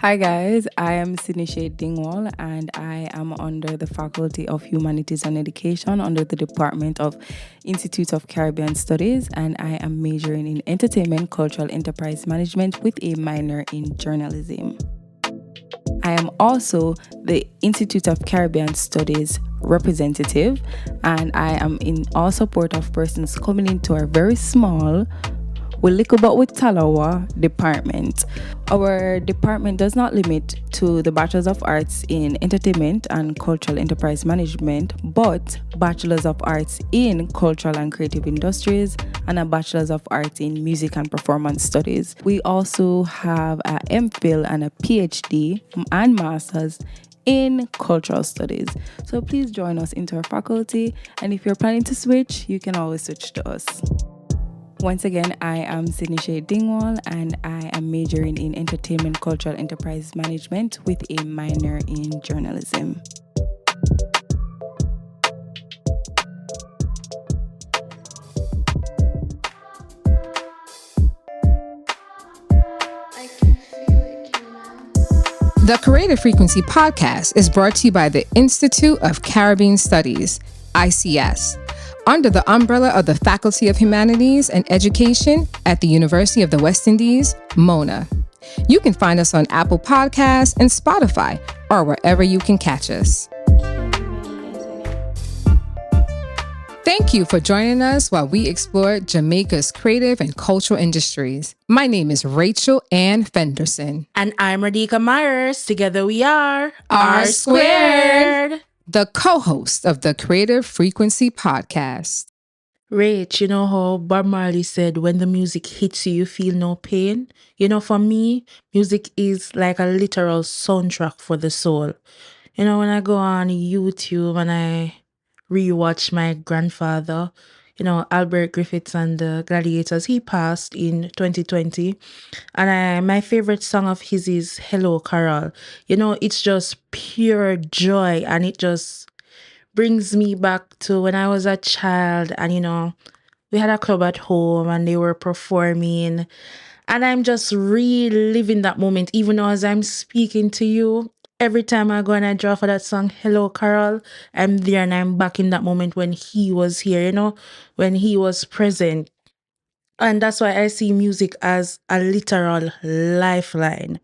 Hi guys, I am Sinishe Dingwall and I am under the Faculty of Humanities and Education under the Department of Institute of Caribbean Studies, and I am majoring in Entertainment Cultural Enterprise Management with a minor in journalism. I am also the Institute of Caribbean Studies representative, and I am in all support of persons coming into our very small with Talawa department. Our department does not limit to the Bachelors of Arts in Entertainment and Cultural Enterprise Management, but Bachelors of Arts in Cultural and Creative Industries and a Bachelors of Arts in Music and Performance Studies. We also have a MPhil and a PhD and Masters in Cultural Studies. So please join us into our faculty, and if you're planning to switch, you can always switch to us. Once again, I am Sinishe Dingwall and I am majoring in Entertainment Cultural Enterprise Management with a minor in journalism. The Creative Frequency podcast is brought to you by the Institute of Caribbean Studies, ICS, under the umbrella of the Faculty of Humanities and Education at the University of the West Indies, MONA. You can find us on Apple Podcasts and Spotify, or wherever you can catch us. Thank you for joining us while we explore Jamaica's creative and cultural industries. My name is Rachel Ann Fenderson. And I'm Radhika Myers. Together we are R Squared, the co-host of the Creative Frequency podcast. Rach, you know how Bob Marley said, when the music hits you, you feel no pain? You know, for me, music is like a literal soundtrack for the soul. You know, when I go on YouTube and I rewatch my grandfather, you know, Albert Griffiths and the Gladiators, he passed in 2020. And my favorite song of his is Hello, Carol. You know, it's just pure joy, and it just brings me back to when I was a child, and, you know, we had a club at home and they were performing, and I'm just reliving that moment, even though as I'm speaking to you. Every time I go and I draw for that song, Hello, Carol, I'm there and I'm back in that moment when he was here, you know, when he was present. And that's why I see music as a literal lifeline.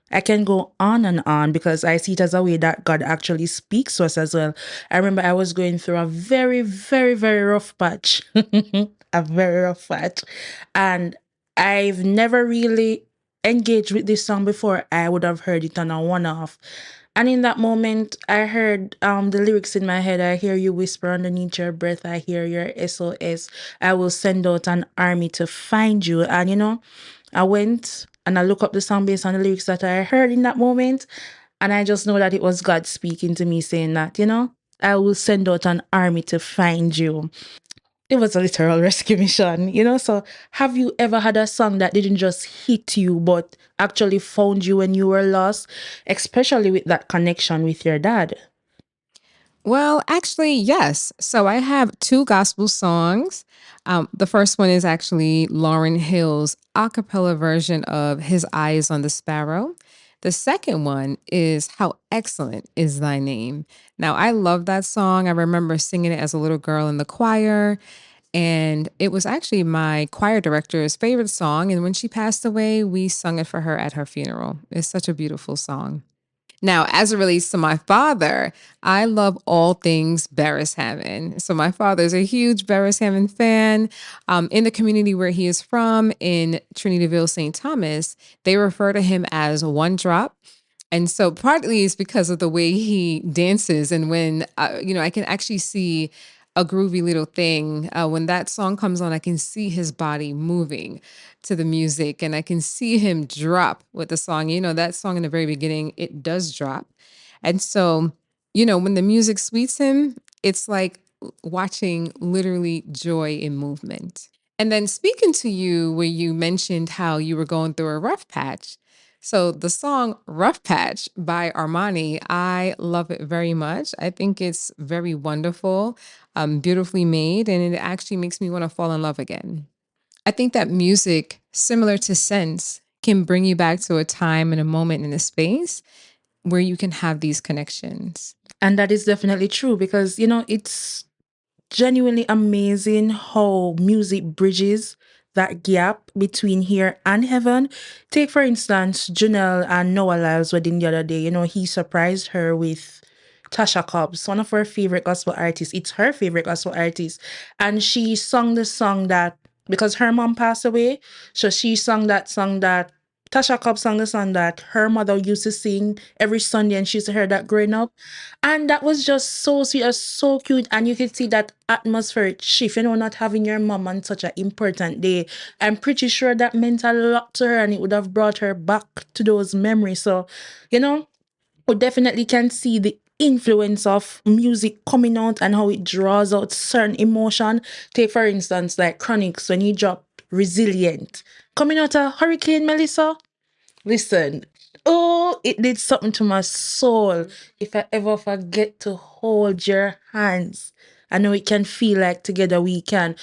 I can go on because I see it as a way that God actually speaks to us as well. I remember I was going through a very, very, very rough patch, a very rough patch. And I've never really engaged with this song before. I would have heard it on a one-off. And in that moment, I heard the lyrics in my head. I hear you whisper underneath your breath. I hear your SOS. I will send out an army to find you. And, you know, I went and I looked up the song based on the lyrics that I heard in that moment. And I just know that it was God speaking to me saying that, you know, I will send out an army to find you. It was a literal rescue mission, you know? So have you ever had a song that didn't just hit you, but actually found you when you were lost, especially with that connection with your dad? Well, actually, yes. So I have two gospel songs. The first one is actually Lauryn Hill's a cappella version of His Eyes on the Sparrow. The second one is How Excellent Is Thy Name. Now, I love that song. I remember singing it as a little girl in the choir, and it was actually my choir director's favorite song. And when she passed away, we sung it for her at her funeral. It's such a beautiful song. Now, as it relates to my father, I love all things Beres Hammond. So my father is a huge Beres Hammond fan. In the community where he is from, in Trinityville, St. Thomas, they refer to him as One Drop. And so partly it's because of the way he dances. And when, I can actually see a groovy little thing. When that song comes on, I can see his body moving to the music, and I can see him drop with the song. You know, that song in the very beginning, it does drop. And so, when the music sweets him, it's like watching literally joy in movement. And then speaking to you, where you mentioned how you were going through a rough patch. So the song Rough Patch by Armani, I love it very much. I think it's very wonderful, beautifully made, and it actually makes me want to fall in love again. I think that music, similar to scents, can bring you back to a time and a moment in a space where you can have these connections. And that is definitely true because, you know, it's genuinely amazing how music bridges that gap between here and heaven. Take, for instance, Janelle and Noah Lyle's wedding the other day. You know, he surprised her with Tasha Cobbs, one of her favorite gospel artists. It's her favorite gospel artist. And she sung the song that, because her mom passed away, so she sung that song that Tasha Cobbs sang the song that her mother used to sing every Sunday, and she used to hear that growing up. And that was just so sweet and so cute. And you could see that atmospheric shift, you know, not having your mom on such an important day. I'm pretty sure that meant a lot to her and it would have brought her back to those memories. So, you know, we definitely can see the influence of music coming out and how it draws out certain emotion. Take, for instance, like Chronixx, when he dropped Resilient. Coming out a hurricane, Melissa? Listen, oh, it did something to my soul. If I ever forget to hold your hands, I know it can feel like together we can.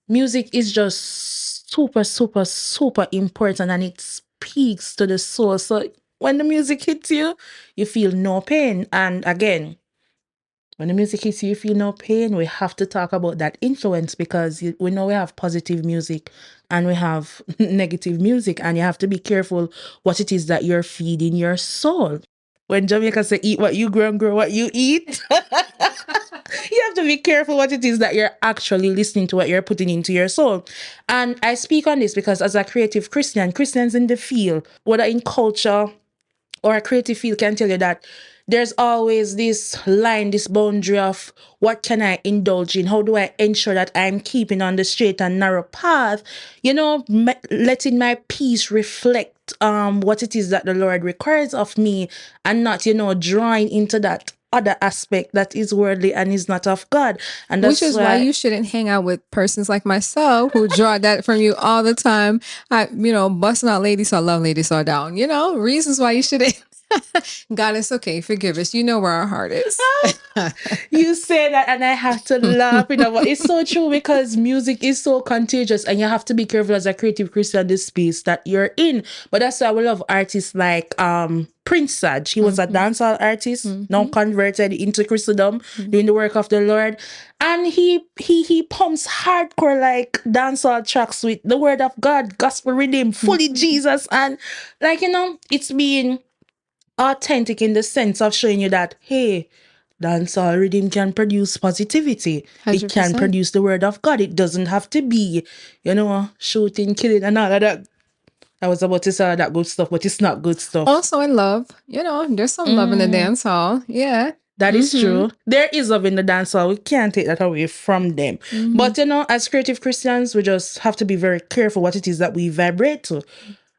Music is just super, super, super important and it speaks to the soul. So when the music hits you, you feel no pain. And again, when the music hits you, you feel no pain. We have to talk about that influence because we know we have positive music and we have negative music, and you have to be careful what it is that you're feeding your soul. When Jamaica say eat what you grow and grow what you eat, you have to be careful what it is that you're actually listening to, what you're putting into your soul. And I speak on this because as a creative Christian, Christians in the field, whether in culture or a creative field, can tell you that there's always this line, this boundary of what can I indulge in? How do I ensure that I'm keeping on the straight and narrow path? You know, letting my peace reflect what it is that the Lord requires of me, and not, you know, drawing into that other aspect that is worldly and is not of God. And that's Which is why you shouldn't hang out with persons like myself who draw that from you all the time. Busting out ladies or love ladies or down, reasons why you shouldn't. God, it's okay. Forgive us. You know where our heart is. You say that and I have to laugh, but it's so true because music is so contagious and you have to be careful as a creative Christian this space that you're in. But that's why we love artists like Prince Saj. He was a dancehall artist, now converted into Christendom, doing the work of the Lord. And he pumps hardcore like dancehall tracks with the word of God, gospel rhythm, fully Jesus. And it's being authentic in the sense of showing you that, hey, dancehall rhythm can produce positivity. 100%. It can produce the word of God. It doesn't have to be, shooting, killing, and all of that. I was about to say that good stuff, but it's not good stuff. Also in love, there's some love in the dance hall. Yeah. That is true. There is love in the dance hall. We can't take that away from them. But, as creative Christians, we just have to be very careful what it is that we vibrate to.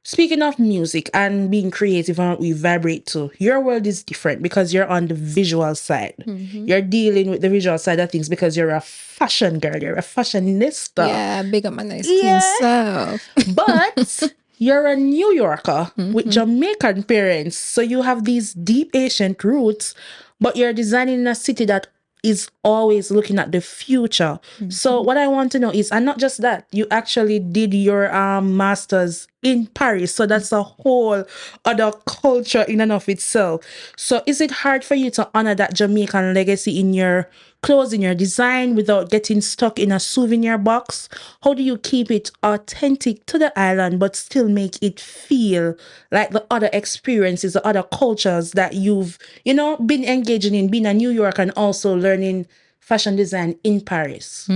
Speaking of music and being creative and what we vibrate to, your world is different because you're on the visual side. You're dealing with the visual side of things because you're a fashion girl. You're a fashionista. Yeah, big up my nice clean self. But you're a New Yorker with Jamaican parents. So you have these deep ancient roots, but you're designing in a city that is always looking at the future. So what I want to know is, and not just that, you actually did your master's in Paris. So that's a whole other culture in and of itself. So is it hard for you to honor that Jamaican legacy in your clothes, in your design, without getting stuck in a souvenir box? How do you keep it authentic to the island, but still make it feel like the other experiences, the other cultures that you've, been engaging in, being a New York and also learning fashion design in Paris?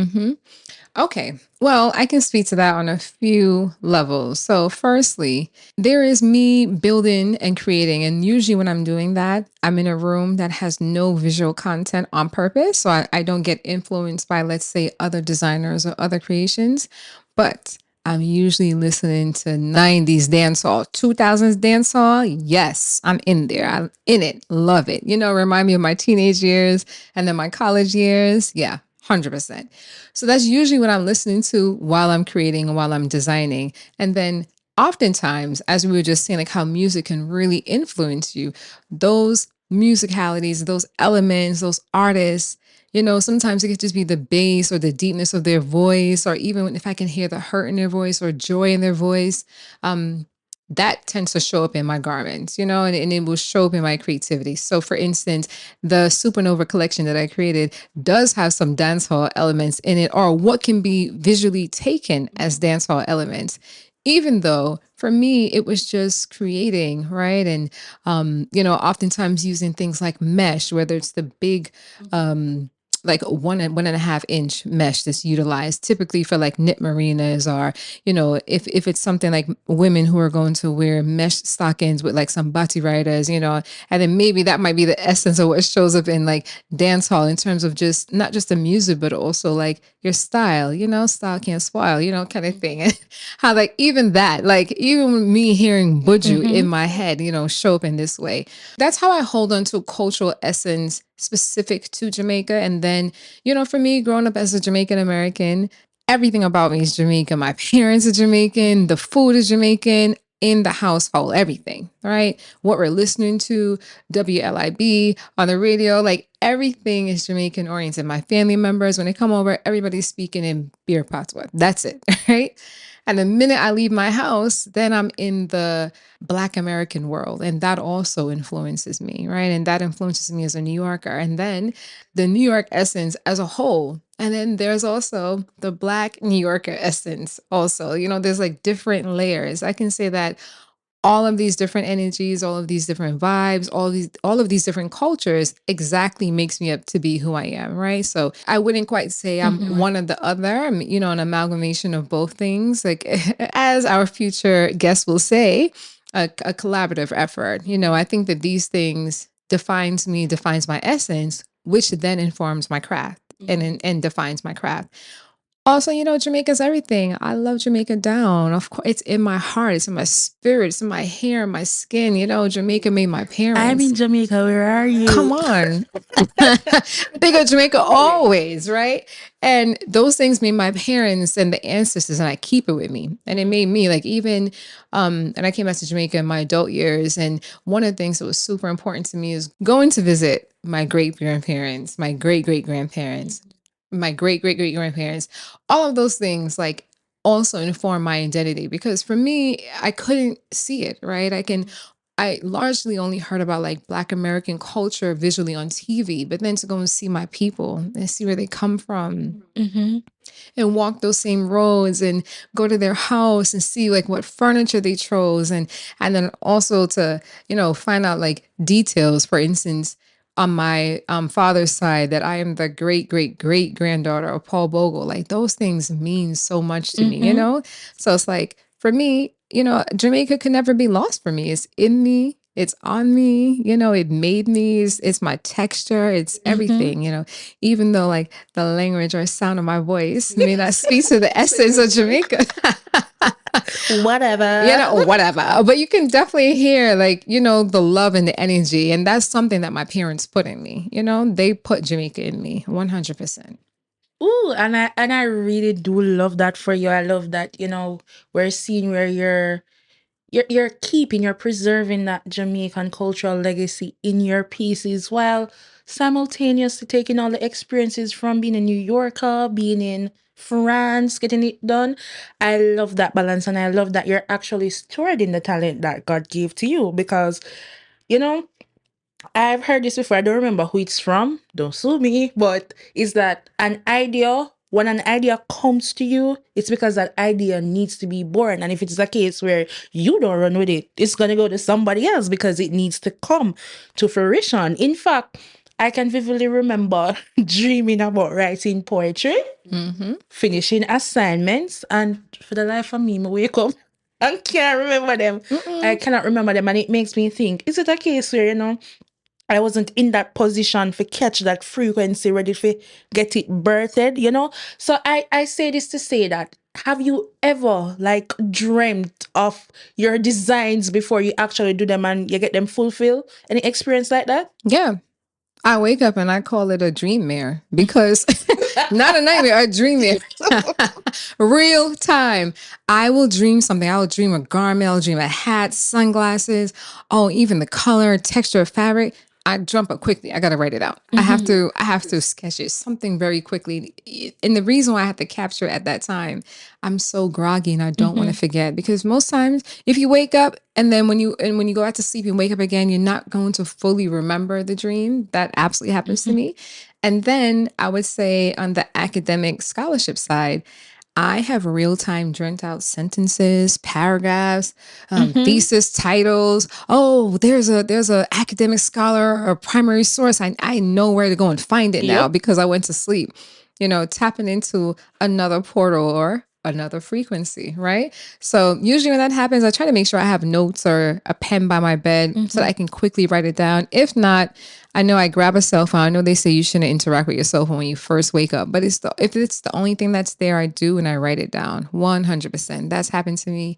Okay. Well, I can speak to that on a few levels. So firstly, there is me building and creating. And usually when I'm doing that, I'm in a room that has no visual content on purpose. So I don't get influenced by, let's say, other designers or other creations. But I'm usually listening to 90s dancehall, 2000s dancehall. Yes, I'm in there. I'm in it. Love it. Remind me of my teenage years and then my college years. Yeah. 100%. So that's usually what I'm listening to while I'm creating and while I'm designing. And then oftentimes, as we were just saying, like how music can really influence you, those musicalities, those elements, those artists, sometimes it could just be the bass or the deepness of their voice, or even if I can hear the hurt in their voice or joy in their voice, that tends to show up in my garments, and it will show up in my creativity. So for instance, the Supernova collection that I created does have some dancehall elements in it, or what can be visually taken as dancehall elements. Even though for me, it was just creating, right? And, oftentimes using things like mesh, whether it's the big, like 1.5 inch mesh that's utilized typically for like knit marinas, or if it's something like women who are going to wear mesh stockings with like some bati riders, and then maybe that might be the essence of what shows up in like dance hall in terms of just not just the music but also like your style, style can't spoil, kind of thing. How like even that, like even me hearing buju in my head, show up in this way. That's how I hold on to a cultural essence specific to Jamaica. And then, for me, growing up as a Jamaican American, everything about me is Jamaican. My parents are Jamaican. The food is Jamaican. In the household, everything, right? What we're listening to, WLIB on the radio, like everything is Jamaican oriented. My family members, when they come over, everybody's speaking in beer patois. That's it, right? And the minute I leave my house, then I'm in the Black American world. And that also influences me, right? And that influences me as a New Yorker. And then the New York essence as a whole. And then there's also the Black New Yorker essence also. There's like different layers. I can say that all of these different energies, all of these different vibes, all of these different cultures exactly makes me up to be who I am, right? So I wouldn't quite say I'm one or the other. I'm, an amalgamation of both things. Like as our future guest will say, a collaborative effort. I think that these things defines me, defines my essence, which then informs my craft and defines my craft. Also, Jamaica's everything. I love Jamaica down. Of course, it's in my heart. It's in my spirit. It's in my hair, my skin. Jamaica made my parents. I'm in Jamaica. Where are you? Come on. Big of Jamaica always, right? And those things made my parents and the ancestors, and I keep it with me. And it made me like even, and I came back to Jamaica in my adult years. And one of the things that was super important to me is going to visit my great-grandparents, my great-great-grandparents, my great-great-great-grandparents. All of those things like also inform my identity, because for me, I couldn't see it, right? I largely only heard about like Black American culture visually on TV, but then to go and see my people and see where they come from and walk those same roads and go to their house and see like what furniture they chose. And then also to, find out like details, for instance, on my father's side, that I am the great granddaughter of Paul Bogle. Like those things mean so much to me, So it's like for me, Jamaica could never be lost for me. It's in me. It's on me. It made me. It's my texture. It's everything. Even though like the language or sound of my voice may not speak to the essence of Jamaica. Whatever. Whatever. But you can definitely hear like, the love and the energy. And that's something that my parents put in me. They put Jamaica in me 100%. Ooh, and I really do love that for you. I love that, we're seeing where you're preserving that Jamaican cultural legacy in your pieces while simultaneously taking all the experiences from being a New Yorker, being in France, getting it done. I love that balance, and I love that you're actually stewarding the talent that God gave to you, because, I've heard this before. I don't remember who it's from. Don't sue me. But is that when an idea comes to you, it's because that idea needs to be born. And if it's a case where you don't run with it, it's going to go to somebody else because it needs to come to fruition. In fact, I can vividly remember dreaming about writing poetry, finishing assignments, and for the life of me, I wake up and can't remember them. I cannot remember them. And it makes me think, is it a case where, I wasn't in that position to catch that frequency ready to get it birthed, So I say this to say that, have you ever like dreamt of your designs before you actually do them and you get them fulfilled? Any experience like that? Yeah. I wake up and I call it a dream mare, because not a nightmare, a dream mare. Real time. I will dream something. I will dream a garment. I'll dream a hat, sunglasses. Oh, even the color, texture of fabric. I jump up quickly. I got to write it out. I have to sketch it, something very quickly. And the reason why I have to capture it at that time, I'm so groggy and I don't want to forget, because most times if you wake up and then when you go out to sleep and wake up again, you're not going to fully remember the dream. That absolutely happens to me. And then I would say on the academic scholarship side, I have real-time dreamt out sentences, paragraphs, thesis titles. Oh, there's a academic scholar or primary source. I know where to go and find it now because I went to sleep. Tapping into another portal or another frequency, right? So usually when that happens, I try to make sure I have notes or a pen by my bed so that I can quickly write it down. If not, I know I grab a cell phone. I know they say you shouldn't interact with your cell phone when you first wake up, but if it's the only thing that's there, I do, and I write it down 100%. That's happened to me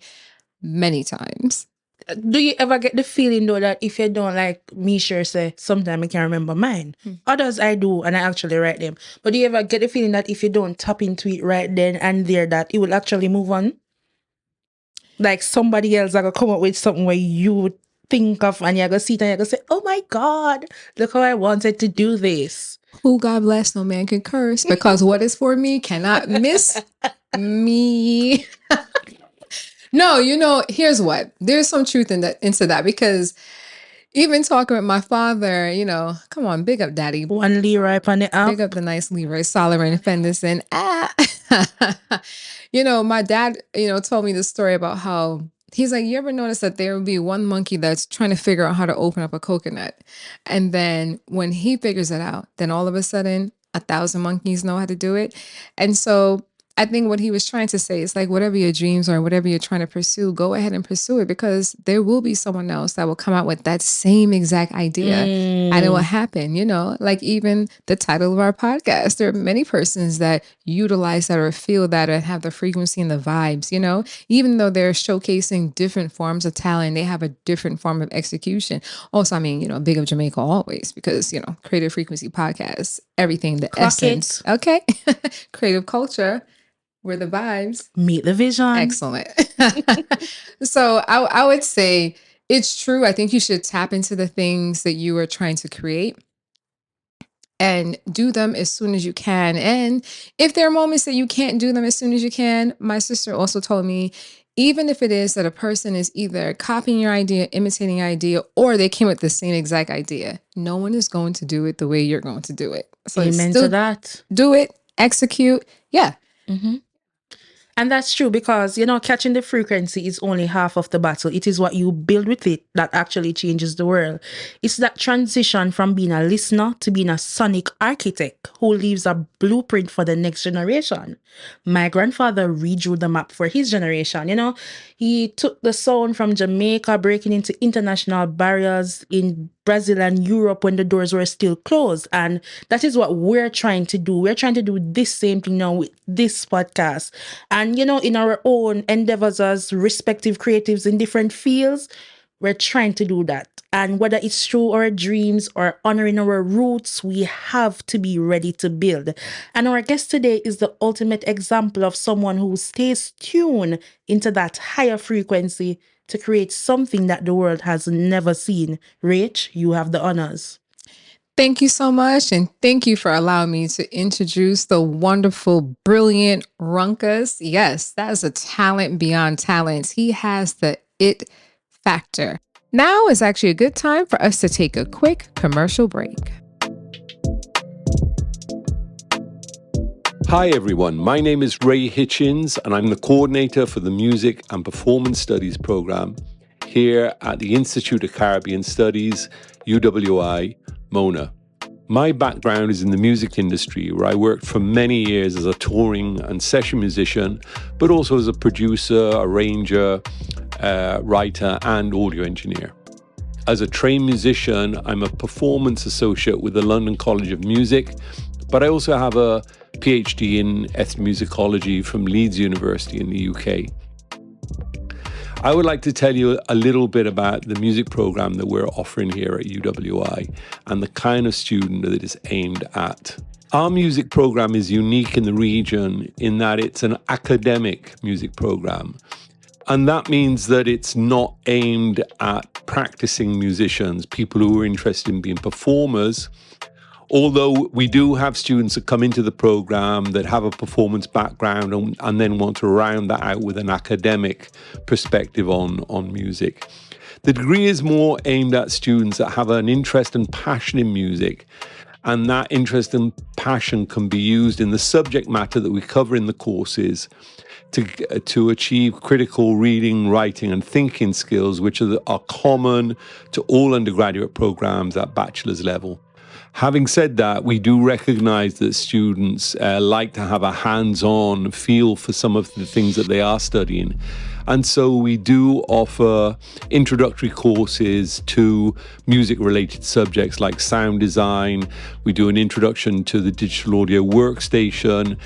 many times. Do you ever get the feeling though that if you don't, like me sure say, sometimes I can't remember mine. Others I do, and I actually write them. But do you ever get the feeling that if you don't tap into it right then and there, that it will actually move on? Like somebody else are gonna come up with something where you think of, and you're gonna see it and you're gonna say, oh my God, look how I wanted to do this. Who God bless, no man can curse, because what is for me cannot miss me. No, here's what. There's some truth into that, because even talking with my father, come on, big up daddy. One Leroy on the app. Big up the nice Leroy Solomon Fenderson. My dad, told me this story about how he's like, you ever notice that there would be one monkey that's trying to figure out how to open up a coconut? And then when he figures it out, then all of a sudden 1,000 monkeys know how to do it. And so I think what he was trying to say is like, whatever your dreams are, whatever you're trying to pursue, go ahead and pursue it, because there will be someone else that will come out with that same exact idea and it will happen, like even the title of our podcast. There are many persons that utilize that or feel that or have the frequency and the vibes, even though they're showcasing different forms of talent, they have a different form of execution. Also, I mean, big up Jamaica always, because, Creative Frequency Podcast, everything, the Clock essence. it. Okay. Creative culture. Where the vibes meet the vision. Excellent. So I would say it's true. I think you should tap into the things that you are trying to create and do them as soon as you can. And if there are moments that you can't do them as soon as you can, my sister also told me, even if it is that a person is either copying your idea, imitating your idea, or they came with the same exact idea, no one is going to do it the way you're going to do it. So amen to that. Do it, execute. Yeah. And that's true, because, catching the frequency is only half of the battle. It is what you build with it that actually changes the world. It's that transition from being a listener to being a sonic architect who leaves a blueprint for the next generation. My grandfather redrew the map for his generation. He took the sound from Jamaica, breaking into international barriers in Brazil and Europe when the doors were still closed. And that is what we're trying to do. We're trying to do this same thing now with this podcast. And, in our own endeavors as respective creatives in different fields, we're trying to do that. And whether it's through our dreams or honoring our roots, we have to be ready to build. And our guest today is the ultimate example of someone who stays tuned into that higher frequency to create something that the world has never seen. Rach, you have the honors. Thank you so much. And thank you for allowing me to introduce the wonderful, brilliant Runkus. Yes, that is a talent beyond talents. He has the it factor. Now is actually a good time for us to take a quick commercial break. Hi everyone, my name is Ray Hitchens and I'm the coordinator for the Music and Performance Studies program here at the Institute of Caribbean Studies, UWI, Mona. My background is in the music industry, where I worked for many years as a touring and session musician, but also as a producer, arranger, writer and audio engineer. As a trained musician, I'm a performance associate with the London College of Music, but I also have a PhD in ethnomusicology from Leeds University in the UK. I would like to tell you a little bit about the music program that we're offering here at UWI and the kind of student that it is aimed at. Our music program is unique in the region in that it's an academic music program. And that means that it's not aimed at practicing musicians, people who are interested in being performers. Although we do have students that come into the program that have a performance background and then want to round that out with an academic perspective on music. The degree is more aimed at students that have an interest and passion in music, and that interest and passion can be used in the subject matter that we cover in the courses to achieve critical reading, writing, and thinking skills, which are common to all undergraduate programs at bachelor's level. Having said that, we do recognize that students like to have a hands-on feel for some of the things that they are studying. And so we do offer introductory courses to music-related subjects like sound design. We do an introduction to the digital audio workstation.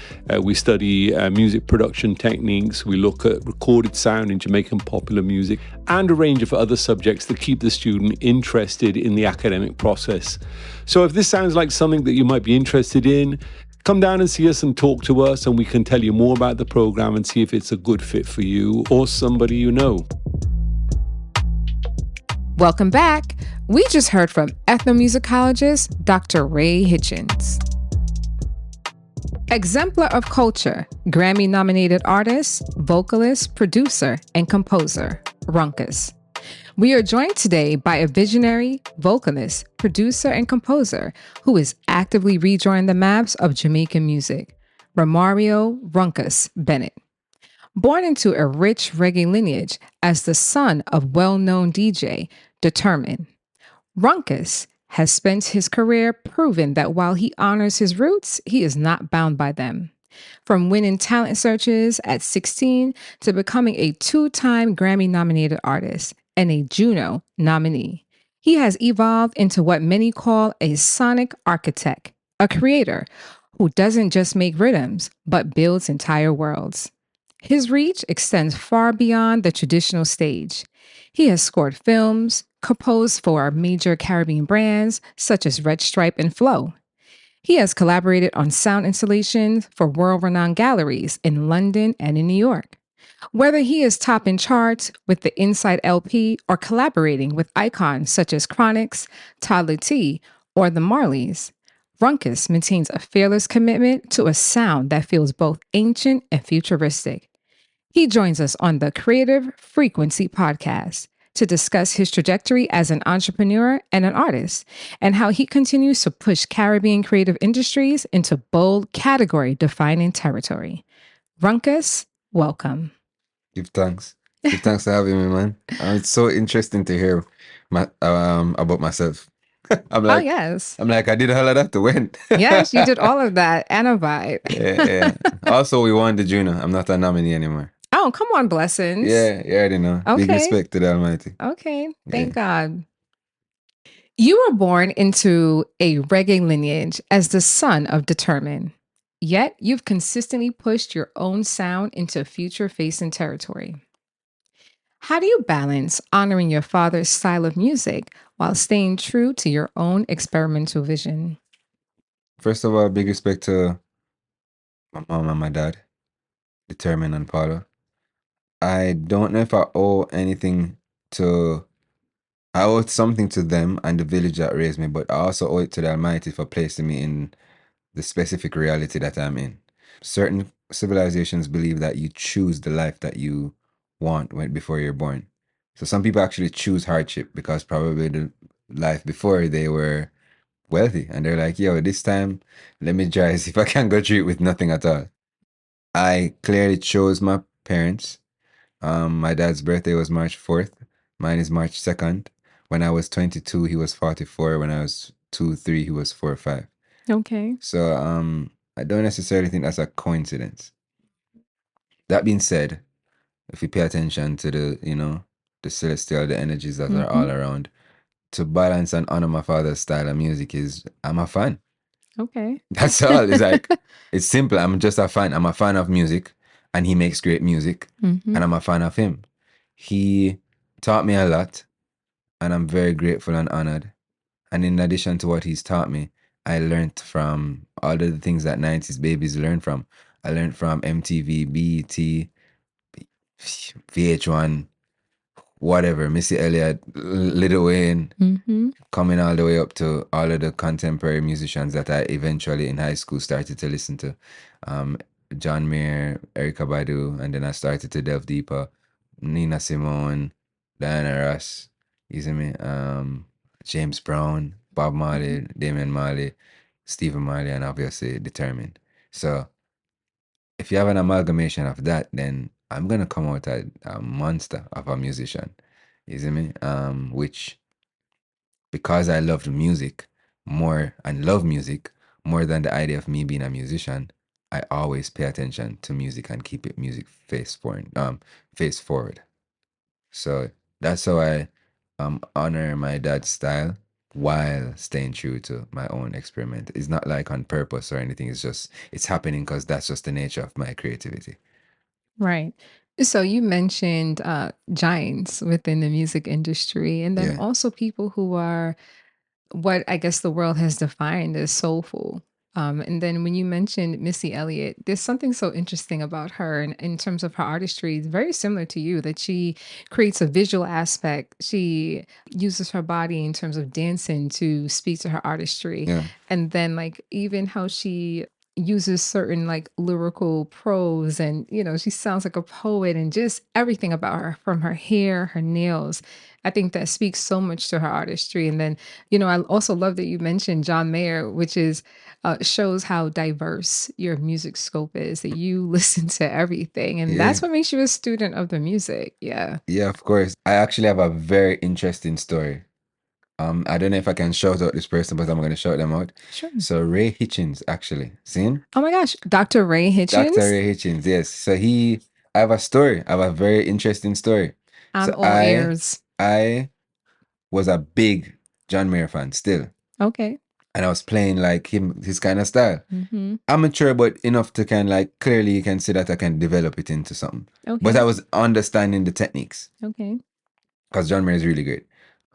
We study music production techniques. We look at recorded sound in Jamaican popular music and a range of other subjects that keep the student interested in the academic process. So if this sounds like something that you might be interested in, come down and see us and talk to us, and we can tell you more about the program and see if it's a good fit for you or somebody you know. Welcome back. We just heard from ethnomusicologist Dr. Ray Hitchens. Exemplar of culture, Grammy-nominated artist, vocalist, producer, and composer, Runkus. We are joined today by a visionary, vocalist, producer, and composer who is actively redrawing the maps of Jamaican music, Romario Runkus Bennett. Born into a rich reggae lineage as the son of well-known DJ Determined, Runkus has spent his career proving that while he honors his roots, he is not bound by them. From winning talent searches at 16 to becoming a 2-time Grammy-nominated artist and a Juno nominee, he has evolved into what many call a sonic architect, a creator who doesn't just make rhythms, but builds entire worlds. His reach extends far beyond the traditional stage. He has scored films, composed for major Caribbean brands such as Red Stripe and Flow. He has collaborated on sound installations for world-renowned galleries in London and in New York. Whether he is topping charts with the Inside LP or collaborating with icons such as Chronixx, Toddla T, or the Marleys, Runkus maintains a fearless commitment to a sound that feels both ancient and futuristic. He joins us on the Creative Frequency podcast to discuss his trajectory as an entrepreneur and an artist, and how he continues to push Caribbean creative industries into bold category-defining territory. Runkus, welcome. Give thanks. Give thanks for having me, man. It's so interesting to hear about myself. I'm like, oh, yes. I'm like, I did all of that to win. Yes, you did all of that and a vibe. Yeah. Also, we won the Juno. I'm not a nominee anymore. Oh, come on, blessings. Yeah, you already know. Okay. Big respect to the Almighty. Okay, thank God. You were born into a reggae lineage as the son of Determined, yet you've consistently pushed your own sound into future-facing territory. How do you balance honoring your father's style of music while staying true to your own experimental vision? First of all, big respect to my mom and my dad, Determined and Paulo. I don't know if I owe anything to... I owe something to them and the village that raised me, but I also owe it to the Almighty for placing me in the specific reality that I'm in. Certain civilizations believe that you choose the life that you want before you're born. So some people actually choose hardship because probably the life before they were wealthy. And they're like, yo, this time, let me try see if I can go through it with nothing at all. I clearly chose my parents. My dad's birthday was March 4th. Mine is March 2nd. When I was 22, he was 44. When I was 3, he was 5. Okay. So I don't necessarily think that's a coincidence. That being said, if you pay attention to the celestial, the energies that are all around, to balance and honor my father's style of music I'm a fan. Okay. That's all. It's like, it's simple. I'm just a fan. I'm a fan of music, and he makes great music, and I'm a fan of him. He taught me a lot, and I'm very grateful and honored. And in addition to what he's taught me, I learned from all of the things that 90s babies learn from. I learned from MTV, BET, VH1, whatever, Missy Elliott, Lil Wayne, Mm-hmm. coming all the way up to all of the contemporary musicians that I eventually in high school started to listen to. John Mayer, Erykah Badu, and then I started to delve deeper. Nina Simone, Diana Ross, you see me? James Brown, Bob Marley, Damian Marley, Stephen Marley, and obviously Determined. So if you have an amalgamation of that, then I'm gonna come out a monster of a musician. You see me? Which, because I loved music more and love music more than the idea of me being a musician, I always pay attention to music and keep it music face forward. So that's how I honor my dad's style while staying true to my own experiment. It's not like on purpose or anything. It's just it's happening because that's just the nature of my creativity. Right. So you mentioned giants within the music industry, and then Yeah. also people who are what I guess the world has defined as soulful. And then when you mentioned Missy Elliott, there's something so interesting about her in terms of her artistry. It's very similar to you that she creates a visual aspect. She uses her body in terms of dancing to speak to her artistry. Yeah. And then like even how she uses certain like lyrical prose and she sounds like a poet and just everything about her from her hair, her nails. I think that speaks so much to her artistry. And then I also love that you mentioned John Mayer, which is shows how diverse your music scope is, that you listen to everything. And that's what makes you a student of the music. Yeah. Yeah, of course. I actually have a very interesting story. I don't know if I can shout out this person, but I'm going to shout them out. Sure. So Ray Hitchens, actually. Seen? Oh my gosh. Dr. Ray Hitchens? Dr. Ray Hitchens, yes. So I have a story. I have a very interesting story. I'm So all ears. I was a big John Mayer fan still. Okay. And I was playing like his kind of style. Mm-hmm. Amateur, but enough to kind of like, clearly you can see that I can develop it into something. Okay. But I was understanding the techniques. Okay. Because John Mayer is really great.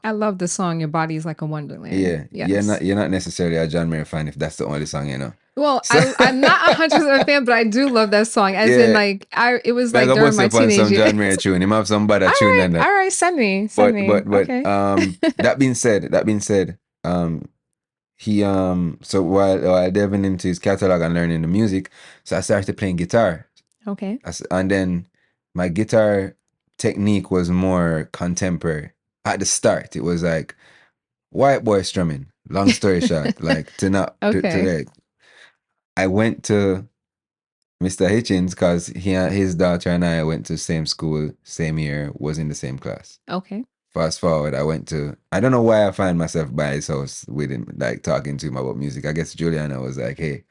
I love the song "Your Body Is Like a Wonderland." Yeah, yes. You're not necessarily a John Mayer fan if that's the only song you know. Well, I'm not 100% a fan, but I do love that song. As in, like, it was like during my teenage some years. John Mayer tune. He might have some better tune than that. All right, send me. But Okay. that being said, he so while delving into his catalog and learning the music, so I started playing guitar. Okay. And then my guitar technique was more contemporary. At the start, it was like white boy strumming. Long story short, like I went to Mr. Hitchens because his daughter and I went to same school, same year, was in the same class. Okay. Fast forward, I don't know why I find myself by his house with him, like talking to him about music. I guess Juliana was like, hey,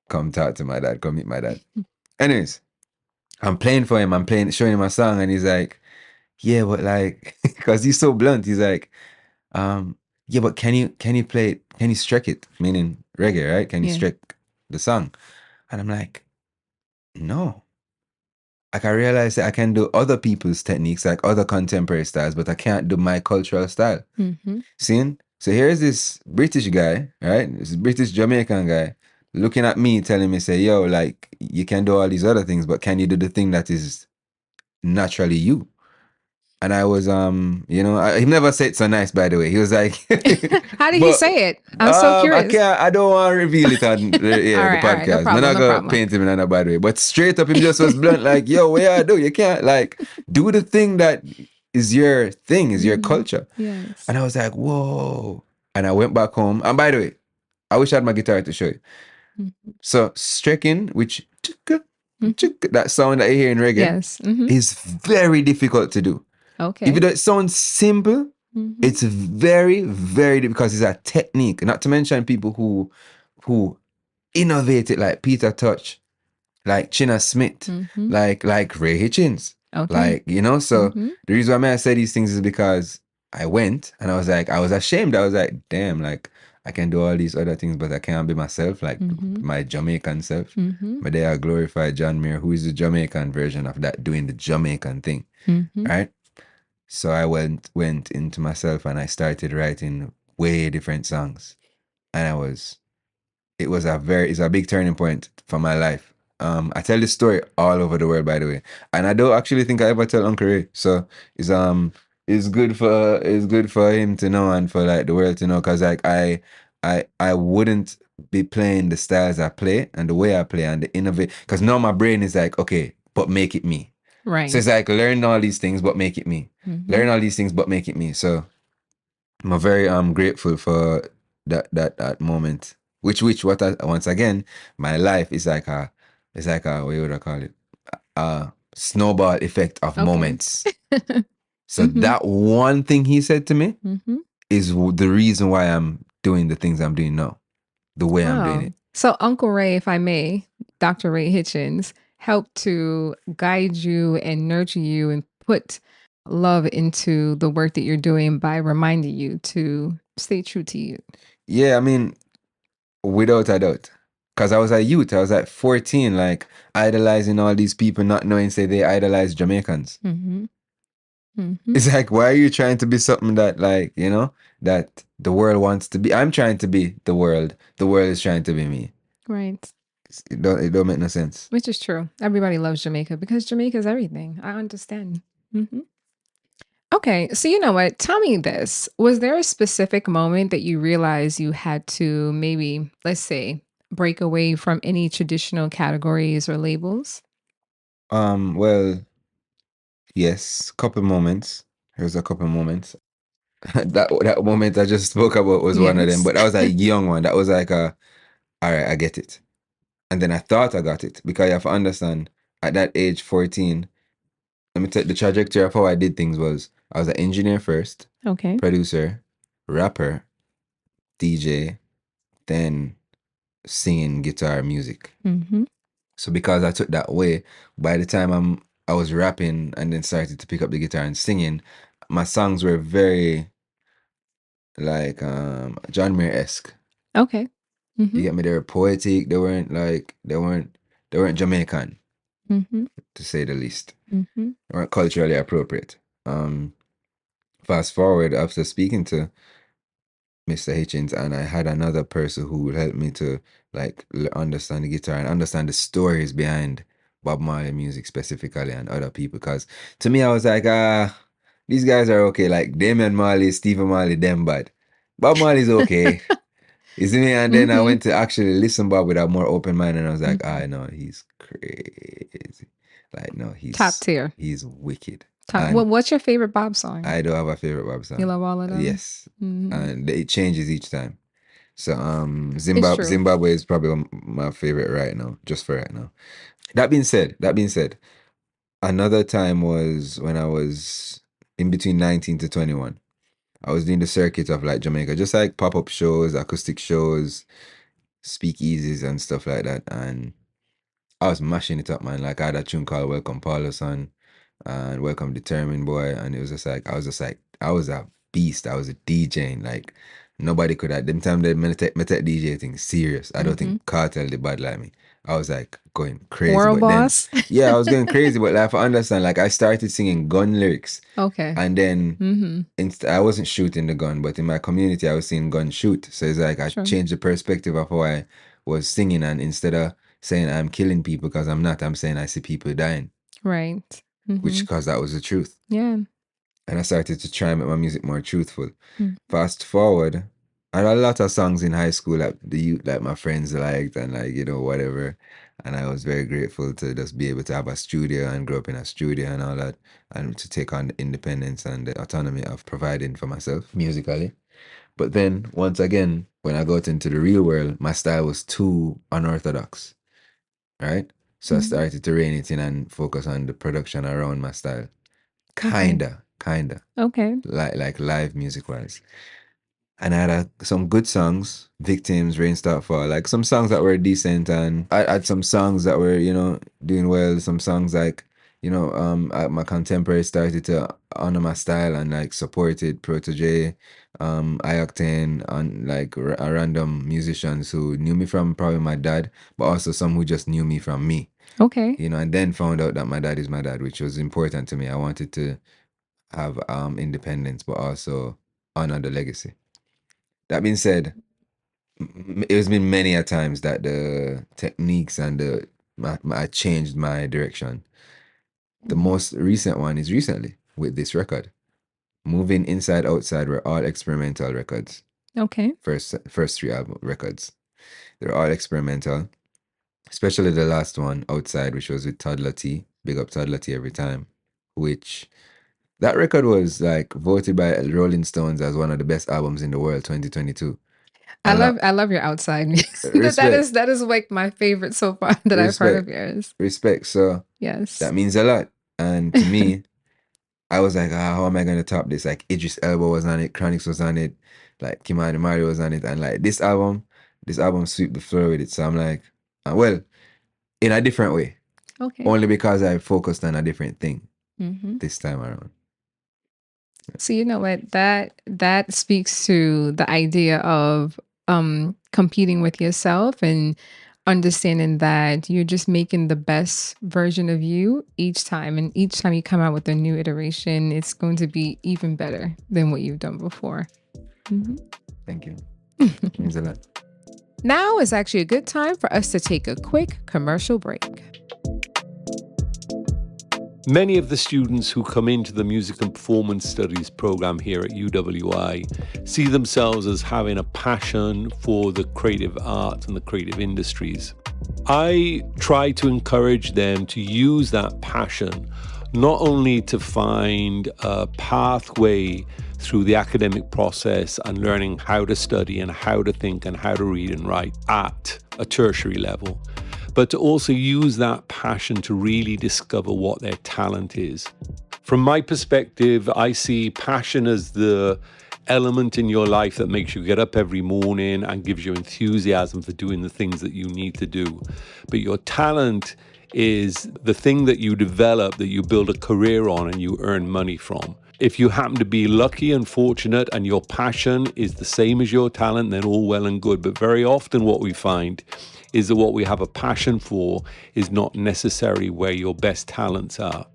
come talk to my dad, come meet my dad. Anyways, I'm playing for him, showing him a song, and he's like, yeah, but like, because he's so blunt, he's like, yeah, but can you strike it? Meaning reggae, right? Can you strike the song? And I'm like, no. Like, I realized that I can do other people's techniques, like other contemporary styles, but I can't do my cultural style. Mm-hmm. See? So here's this British guy, right? This British Jamaican guy looking at me, telling me, say, yo, like, you can do all these other things, but can you do the thing that is naturally you? And I was, he never said it so nice, by the way. He was like, how did he say it? I'm so curious. I don't want to reveal it on the podcast. Right, no problem, I'm not going to paint him in a bad way. But straight up, him just was blunt, like, yo, what you do? You can't, like, do the thing that is your thing, is your culture. Yes. And I was like, whoa. And I went back home. And by the way, I wish I had my guitar to show you. Mm-hmm. So, striking, which, that sound that you hear in reggae, is very difficult to do. Okay. Even though it sounds simple, it's very, very difficult because it's a technique. Not to mention people who innovate it, like Peter Touch, like China Smith, like Ray Hitchens. Okay. Like, so the reason why I say these things is because I went and I was like, I was ashamed. I was like, damn, like I can do all these other things, but I can't be myself, like my Jamaican self. But they are glorified John Mayer, who is the Jamaican version of that, doing the Jamaican thing, right? So I went into myself and I started writing way different songs. And it's a big turning point for my life. I tell this story all over the world, by the way, and I don't actually think I ever tell Uncle Ray. So it's good for him to know and for like the world to know, because like I wouldn't be playing the styles I play and the way I play and the innovate, because now my brain is like, okay, but make it me. Right. So it's like learn all these things but make it me. Learn all these things but make it me. So I'm very grateful for that moment. Which once again, my life is like a what would I call it? A snowball effect of moments. So that one thing he said to me is the reason why I'm doing the things I'm doing now, the way I'm doing it. So Uncle Ray, if I may, Dr. Ray Hitchens, helped to guide you and nurture you and put love into the work that you're doing by reminding you to stay true to you. Yeah, I mean, without a doubt. Because I was a youth, I was like 14, like idolizing all these people, not knowing, say, they idolize Jamaicans. It's like, why are you trying to be something that, like, you know, that the world wants to be? I'm trying to be the world. The world is trying to be me. Right. It don't make no sense. Which is true. Everybody loves Jamaica because Jamaica is everything. I understand. Okay, so you know what? Tell me this. Was there a specific moment that you realized you had to maybe, let's say, break away from any traditional categories or labels? Well, yes, couple moments. There's a couple moments. that moment I just spoke about was one of them, but that was a young one. That was like all right, I get it. And then I thought I got it, because you have to understand, at that age, 14, let me tell you, the trajectory of how I did things was, I was an engineer first, Okay. producer, rapper, DJ, then singing, guitar, music. So because I took that way, by the time I was rapping and then started to pick up the guitar and singing, my songs were very like John Mayer-esque. Okay. You get me? They were poetic. They weren't Jamaican, to say the least. They weren't culturally appropriate. Fast forward, after speaking to Mr. Hitchens, and I had another person who would help me to like understand the guitar and understand the stories behind Bob Marley music specifically and other people. Because to me, I was like, these guys are okay. Like Damian Marley, Stephen Marley, them bad. Bob Marley's okay. You see me? And then I went to actually listen Bob with a more open mind, and I was like, no, he's crazy. Like, no, he's top tier. He's wicked. Well, what's your favorite Bob song? I do have a favorite Bob song. You love all of them? Yes. And it changes each time. So Zimbabwe is probably my favorite right now, just for right now. That being said, another time was when I was in between 19 to 21. I was doing the circuit of like Jamaica, just like pop-up shows, acoustic shows, speakeasies and stuff like that. And I was mashing it up, man. Like I had a tune called Welcome Paulson and Welcome Determined Boy. And it was just like, I was a beast. I was a DJing. Like nobody could have, them time they take DJ thing serious. I don't think Cartel did bad like me. I was like going crazy. World boss? Yeah, I was going crazy, but like I understand, like I started singing gun lyrics. Okay. And then I wasn't shooting the gun, but in my community I was seeing gun shoot. So it's like I changed the perspective of how I was singing, and instead of saying I'm killing people, because I'm not, I'm saying I see people dying. Right. Which, because that was the truth. Yeah. And I started to try and make my music more truthful. Fast forward, I had a lot of songs in high school that the youth, like my friends liked, and like, you know, whatever. And I was very grateful to just be able to have a studio and grow up in a studio and all that, and to take on the independence and the autonomy of providing for myself musically. But then, once again, when I got into the real world, my style was too unorthodox, right? So I started to rein it in and focus on the production around my style. Kinda. Okay. Like live music-wise. And I had some good songs, Victims, Rain Start Fall, like some songs that were decent, and I had some songs that were, you know, doing well. Some songs like, you know, my contemporaries started to honor my style and like supported Protege, I-Octane, and like random musicians who knew me from probably my dad, but also some who just knew me from me. Okay. You know, and then found out that my dad is my dad, which was important to me. I wanted to have independence, but also honor the legacy. That being said, it has been many a times that the techniques and the I changed my direction. The most recent one is recently with this record. Moving Inside Outside were all experimental records. Okay. First 3 album records. They're all experimental. Especially the last one, Outside, which was with Toddla T. Big up Toddla T every time. Which that record was like voted by Rolling Stones as one of the best albums in the world, 2022. I love your Outside music. that is like my favorite so far that I've heard of yours. Respect. So yes, that means a lot. And to me, I was like, how am I going to top this? Like Idris Elba was on it, Chronixx was on it, like Kimani Mari was on it, and like this album sweep the floor with it. So I'm like, well, in a different way. Okay. Only because I focused on a different thing this time around. So you know what, that speaks to the idea of competing with yourself and understanding that you're just making the best version of you each time, and each time you come out with a new iteration, it's going to be even better than what you've done before. Thank you. It means a lot. Now is actually a good time for us to take a quick commercial break. Many of the students who come into the Music and Performance Studies program here at UWI see themselves as having a passion for the creative arts and the creative industries. I try to encourage them to use that passion not only to find a pathway through the academic process and learning how to study and how to think and how to read and write at a tertiary level, but to also use that passion to really discover what their talent is. From my perspective, I see passion as the element in your life that makes you get up every morning and gives you enthusiasm for doing the things that you need to do. But your talent is the thing that you develop, that you build a career on and you earn money from. If you happen to be lucky and fortunate and your passion is the same as your talent, then all well and good. But very often what we find is that what we have a passion for is not necessarily where your best talents are.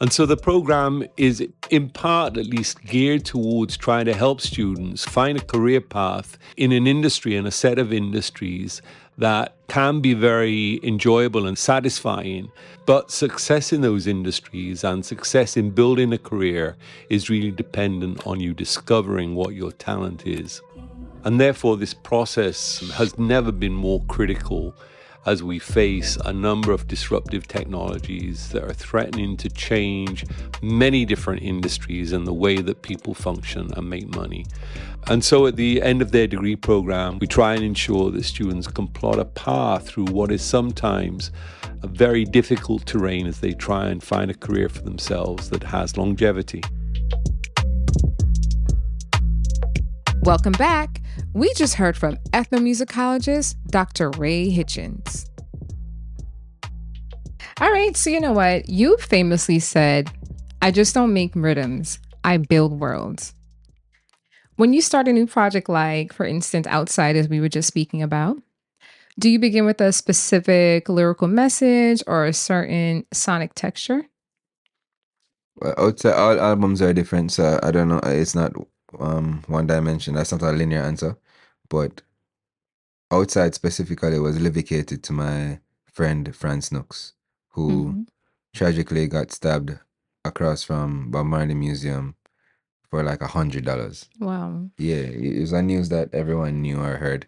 And so the program is in part at least geared towards trying to help students find a career path in an industry and a set of industries that can be very enjoyable and satisfying. But success in those industries and success in building a career is really dependent on you discovering what your talent is. And therefore, this process has never been more critical as we face a number of disruptive technologies that are threatening to change many different industries and the way that people function and make money. And so at the end of their degree program, we try and ensure that students can plot a path through what is sometimes a very difficult terrain as they try and find a career for themselves that has longevity. Welcome back. We just heard from ethnomusicologist Dr. Ray Hitchens. All right, so you know what? You famously said, I just don't make rhythms, I build worlds. When you start a new project, like, for instance, Outside, as we were just speaking about, do you begin with a specific lyrical message or a certain sonic texture? Well, Outside, all albums are different, so I don't know. It's not one dimension. That's not a linear answer. But Outside specifically was dedicated to my friend Franz Nooks, who tragically got stabbed across from Bob Marley Museum for like $100. Wow. Yeah, it was a news that everyone knew or heard.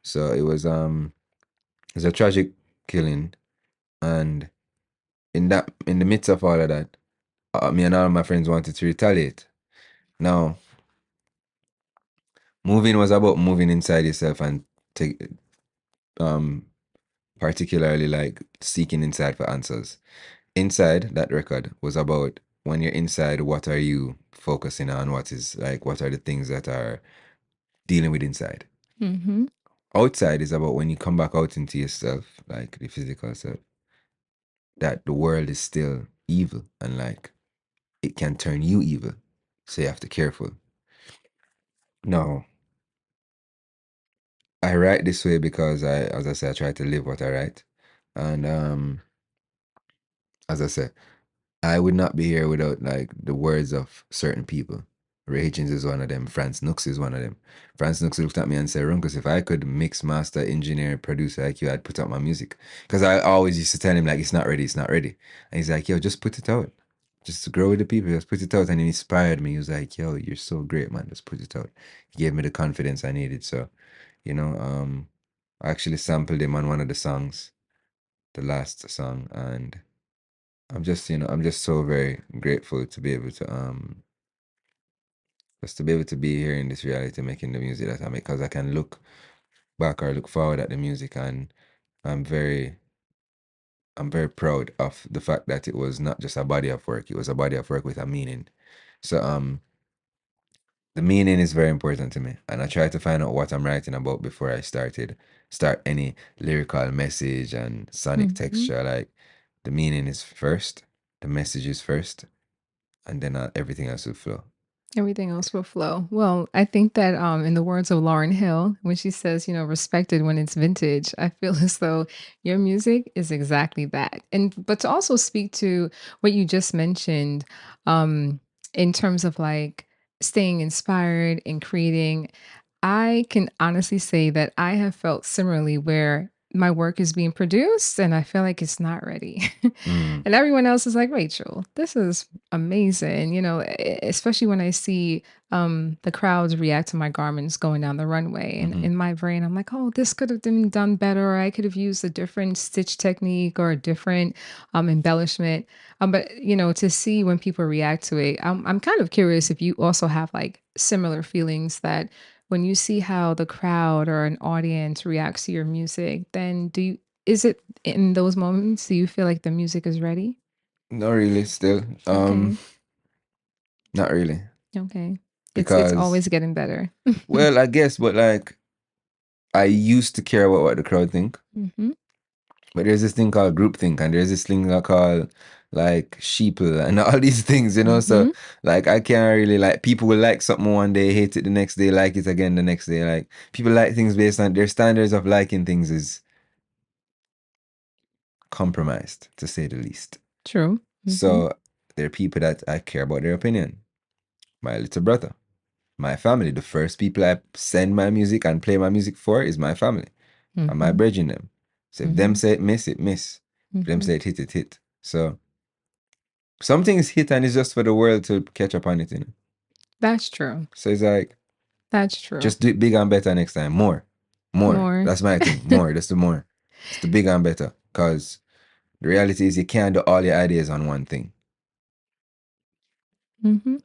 So it was a tragic killing, and in the midst of all of that, me and all of my friends wanted to retaliate. Now, moving was about moving inside yourself and particularly like seeking inside for answers. Inside, that record was about when you're inside, what are you focusing on? What are the things that are dealing with inside? Outside is about when you come back out into yourself, like the physical self, that the world is still evil and like it can turn you evil. So you have to be careful. Now, I write this way because as I said, I try to live what I write. And as I said, I would not be here without like the words of certain people, Ray Hitchens is one of them. Franz Nux is one of them. Franz Nux looked at me and said, Runkus, if I could mix, master, engineer, producer like you, I'd put out my music. Because I always used to tell him, like, it's not ready, it's not ready. And he's like, yo, just put it out. Just to grow with the people, just put it out. And he inspired me. He was like, yo, you're so great, man. Just put it out. He gave me the confidence I needed. So, you know, I actually sampled him on one of the songs, the last song. And I'm just, you know, I'm just so very grateful to be able to, just to be able to be here in this reality making the music that I make, because I can look back or look forward at the music, and I'm very proud of the fact that it was not just a body of work, it was a body of work with a meaning. So the meaning is very important to me, and I try to find out what I'm writing about before I start any lyrical message and sonic texture. Like, the meaning is first, the message is first, and then everything else will flow. Everything else will flow. Well, I think that in the words of Lauryn Hill, when she says, you know, respected when it's vintage, I feel as though your music is exactly that. But to also speak to what you just mentioned, in terms of like staying inspired and creating, I can honestly say that I have felt similarly where my work is being produced and I feel like it's not ready. And everyone else is like, Rachel, this is amazing. You know, especially when I see the crowds react to my garments going down the runway. And in my brain, I'm like, oh, this could have been done better. Or I could have used a different stitch technique or a different embellishment. But, you know, to see when people react to it, I'm kind of curious if you also have like similar feelings that when you see how the crowd or an audience reacts to your music, then is it in those moments, do you feel like the music is ready? Not really, still. Okay. Not really. Okay. Because It's always getting better. well, I guess, but like, I used to care about what the crowd think. But there's this thing called groupthink, and there's this thing called like sheeple and all these things, you know. So like, I can't really, like, people will like something one day, hate it the next day, like it again the next day. Like, people like things based on their standards of liking things is compromised, to say the least. True. So there are people that I care about their opinion. My little brother, my family, the first people I send my music and play my music for is my family and my brethren them. So if them say it miss, it miss. If them say it hit, it hit. So some things hit and it's just for the world to catch up on it, you know. That's true. So it's like, That's true. just do it bigger and better next time. More. That's my thing. More. That's the more. It's the bigger and better. Because the reality is you can't do all your ideas on one thing.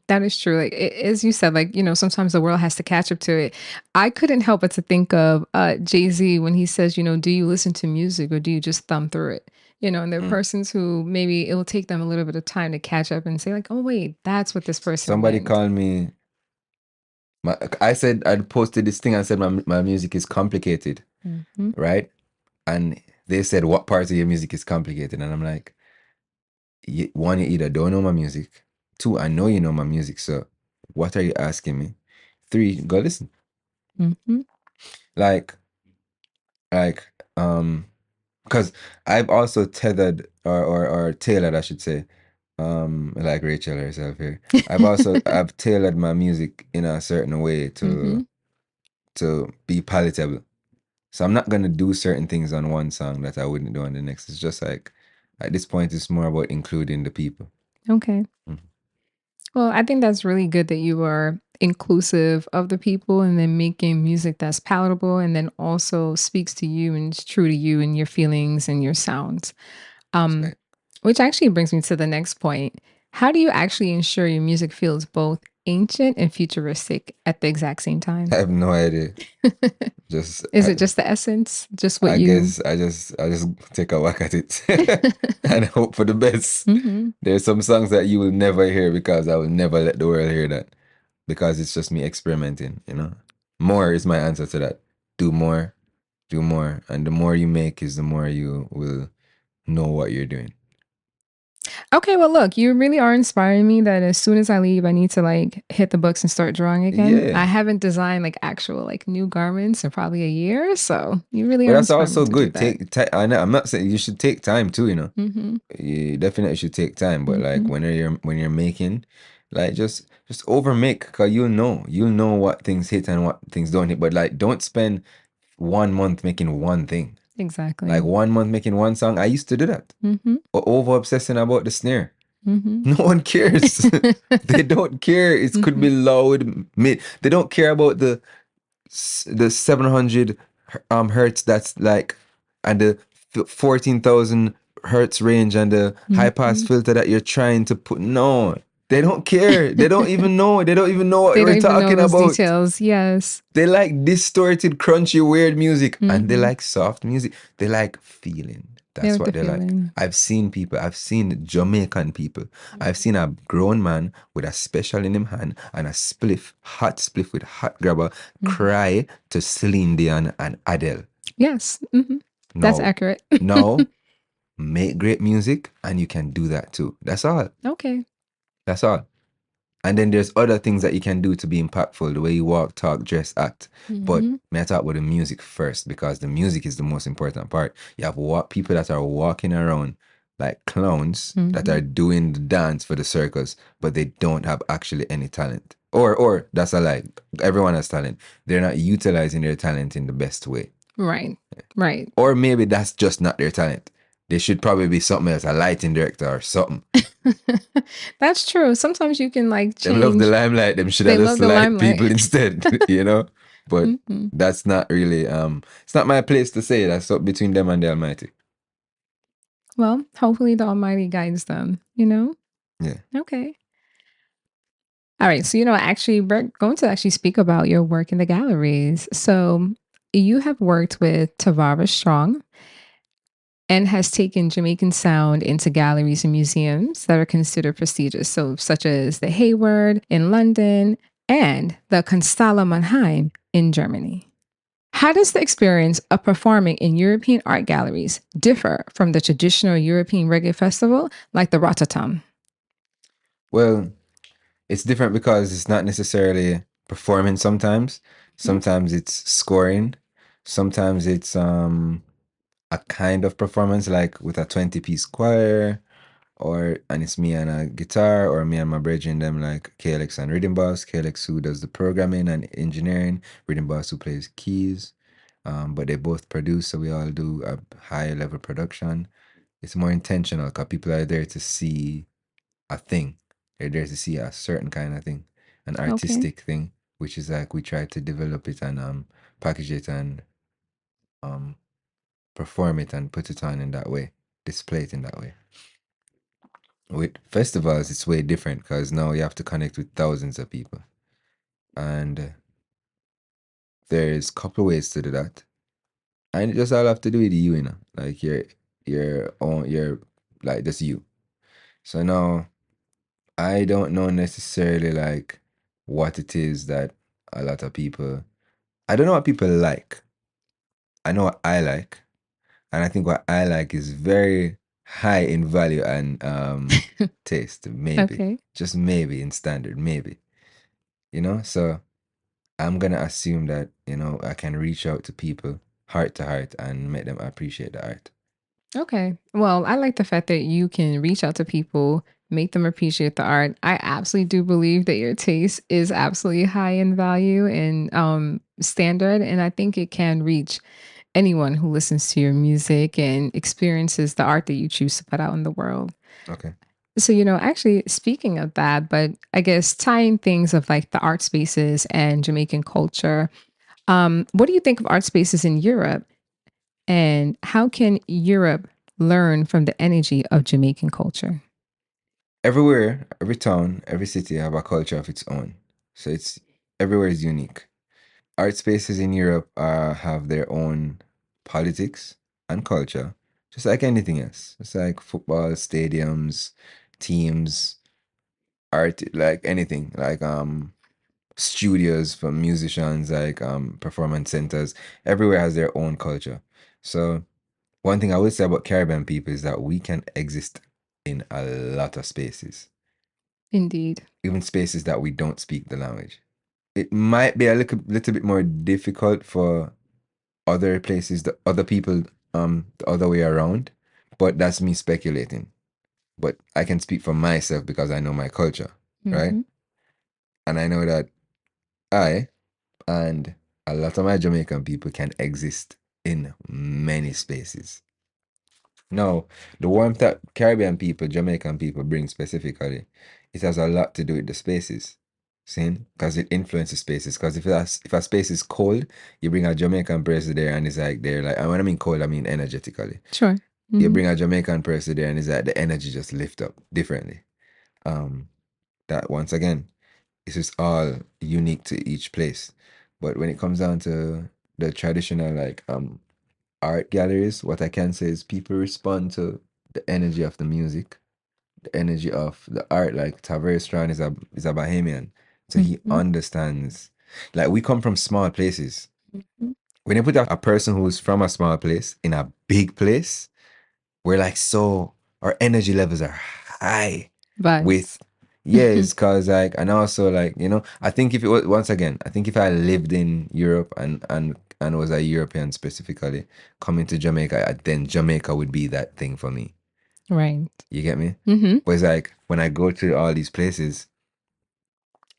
That is true. Like, as you said, like, you know, sometimes the world has to catch up to it. I couldn't help but to think of Jay-Z when he says, you know, do you listen to music or do you just thumb through it? You know, and there are persons who maybe it will take them a little bit of time to catch up and say like, oh, wait, that's what this person Somebody meant. called me. I said, I'd posted this thing and said my music is complicated, right? And they said, what part of your music is complicated? And I'm like, one, you either don't know my music. Two, I know you know my music. So what are you asking me? Three, go listen. Like, because I've also tethered or tailored, I should say, like Rachel herself here. I've tailored my music in a certain way to be palatable. So I'm not gonna do certain things on one song that I wouldn't do on the next. It's just like, at this point, it's more about including the people. Okay. Well, I think that's really good that you are inclusive of the people and then making music that's palatable and then also speaks to you and is true to you and your feelings and your sounds. Right. Which actually brings me to the next point. How do you actually ensure your music feels both ancient and futuristic at the exact same time? I have no idea. Is it just the essence? Just what I guess I just take a whack at it and hope for the best. There's some songs that you will never hear because I will never let the world hear that, because it's just me experimenting, you know. More is my answer to that. Do more, and the more you make is the more you will know what you're doing. Okay, well, look, you really are inspiring me that as soon as I leave, I need to like hit the books and start drawing again. Yeah. I haven't designed like actual like new garments in probably a year, so you really But are. that's also inspiring me to good. do that. I'm not saying you should take time too, you know. You definitely should take time, but like when you're making, Like just overmake, cause you'll know what things hit and what things don't hit. But like, don't spend 1 month making one thing. Exactly. Like 1 month making one song. I used to do that. Mm-hmm. Or over obsessing about the snare. Mm-hmm. No one cares. They don't care. It could be loud, mid. They don't care about the 700 hertz. That's like, and the 14,000 hertz range and the high pass filter that you're trying to put. No, they don't care. They don't even know. They don't even know what we're talking about. Details. Yes. They like distorted, crunchy, weird music, and they like soft music. They like feeling. That's what they like. I've seen Jamaican people. I've seen a grown man with a special in him hand and a hot spliff with hot grabber, cry to Celine Dion and Adele. Yes. Mm-hmm. That's accurate. No, make great music and you can do that too. That's all. Okay. That's all. And then there's other things that you can do to be impactful, the way you walk, talk, dress, act. But may I talk about the music first, because the music is the most important part. You have people that are walking around like clowns that are doing the dance for the circus, but they don't have actually any talent. Or that's a lie. Everyone has talent. They're not utilizing their talent in the best way. Right. Right. Or maybe that's just not their talent. They should probably be something else, a lighting director or something. That's true. Sometimes you can like change. They love the limelight. Them should have just light people instead, you know? But that's not really, it's not my place to say. That's up between them and the Almighty. Well, hopefully the Almighty guides them, you know? Yeah. Okay. All right. So, actually, we're going to actually speak about your work in the galleries. So you have worked with Tavara Strong and has taken Jamaican sound into galleries and museums that are considered prestigious, so such as the Hayward in London and the Kunsthalle Mannheim in Germany. How does the experience of performing in European art galleries differ from the traditional European reggae festival like the Rotterdam? Well, it's different because it's not necessarily performing sometimes. Sometimes it's scoring. Sometimes it's a kind of performance, like with a 20-piece choir, and it's me and a guitar, or me and my brethren, them like KLX and Rhythm Boss. KLX who does the programming and engineering, Rhythm Boss who plays keys. But they both produce, so we all do a high level production. It's more intentional because people are there to see a thing. They're there to see a certain kind of thing, an artistic thing, which is like we try to develop it and package it and perform it and put it on in that way, display it in that way. With festivals, it's way different because now you have to connect with thousands of people. And there's a couple ways to do that. And it just all have to do with you, like your own, like just you. So now I don't know necessarily like what it is that a lot of people, I don't know what people like. I know what I like. And I think what I like is very high in value and taste, maybe. Okay. Just maybe in standard, maybe. So I'm going to assume that, I can reach out to people heart to heart and make them appreciate the art. Okay. Well, I like the fact that you can reach out to people, make them appreciate the art. I absolutely do believe that your taste is absolutely high in value and standard. And I think it can reach anyone who listens to your music and experiences the art that you choose to put out in the world. Okay. So, actually speaking of that, but I guess tying things of like the art spaces and Jamaican culture, what do you think of art spaces in Europe? And how can Europe learn from the energy of Jamaican culture? Everywhere, every town, every city have a culture of its own. So everywhere is unique. Art spaces in Europe have their own politics and culture, just like anything else. It's like football stadiums, teams, art, like anything, like studios for musicians, like performance centers. Everywhere has their own culture. So one thing I would say about Caribbean people is that we can exist in a lot of spaces. Indeed. Even spaces that we don't speak the language. It might be a little bit more difficult for other places, the other people, the other way around. But that's me speculating. But I can speak for myself because I know my culture. right? Mhm. And I know that I and a lot of my Jamaican people can exist in many spaces. Now, the warmth that Caribbean people, Jamaican people bring specifically, it has a lot to do with the spaces. See? Because it influences spaces. Because if a space is cold, you bring a Jamaican person there and it's like they're like, and when I mean cold, I mean energetically. Sure. You Mhm. bring a Jamaican person there and it's like the energy just lift up differently. That once again, it's just all unique to each place. But when it comes down to the traditional like art galleries, what I can say is people respond to the energy of the music, the energy of the art. Like Tavere Strand is a Bahamian, so he Mhm. understands. Like we come from small places. Mhm. When you put a person who's from a small place in a big place, we're like so our energy levels are high Vibes. with yes, cause like and also like I think if it was once again, I think if I lived in Europe and was a European specifically coming to Jamaica, then Jamaica would be that thing for me. Right. You get me? Mhm. But it's like when I go to all these places,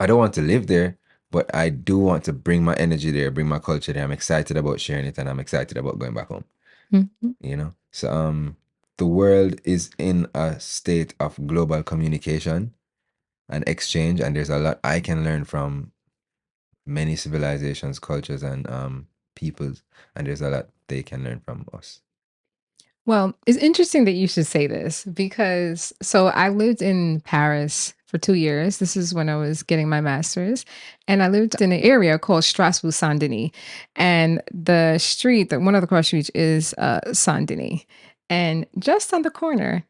I don't want to live there, but I do want to bring my energy there, bring my culture there. I'm excited about sharing it, and I'm excited about going back home. Mhm. So the world is in a state of global communication and exchange, and there's a lot I can learn from many civilizations, cultures, and peoples, and there's a lot they can learn from us. Well, it's interesting that you should say this because I lived in Paris for 2 years. This is when I was getting my master's. And I lived in an area called Strasbourg Saint Denis. And the street, one of the cross streets is Saint Denis. And just on the corner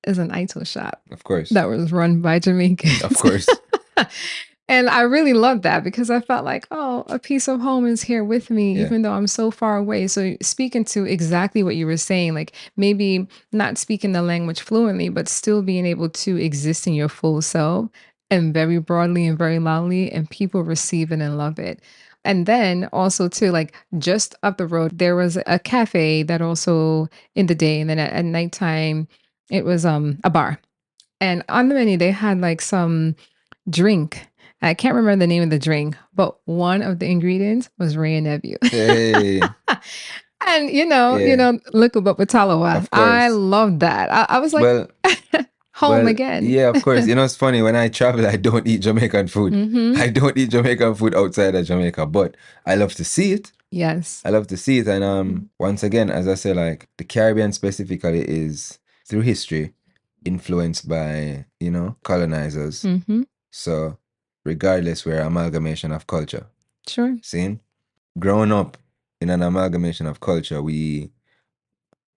is an idol shop Of course. that was run by Jamaicans. Of course. And I really loved that because I felt like, oh, a piece of home is here with me, Yeah. even though I'm so far away. So speaking to exactly what you were saying, like maybe not speaking the language fluently, but still being able to exist in your full self and very broadly and very loudly, and people receive it and love it. And then also too, like just up the road, there was a cafe that also in the day, and then at nighttime, it was a bar. And on the menu, they had like some drink. I can't remember the name of the drink, but one of the ingredients was Ray and Nebula. Hey. And Yeah. look about Watalawa. Of I course. loved that. I was like Well, home again. Yeah, of course. It's funny when I travel, I don't eat Jamaican food. Mhm. I don't eat Jamaican food outside of Jamaica, but I love to see it. Yes. I love to see it. And once again, as I say, like the Caribbean specifically is through history influenced by, colonizers. Mhm. So regardless, we're an amalgamation of culture. Sure. See? Growing up in an amalgamation of culture, we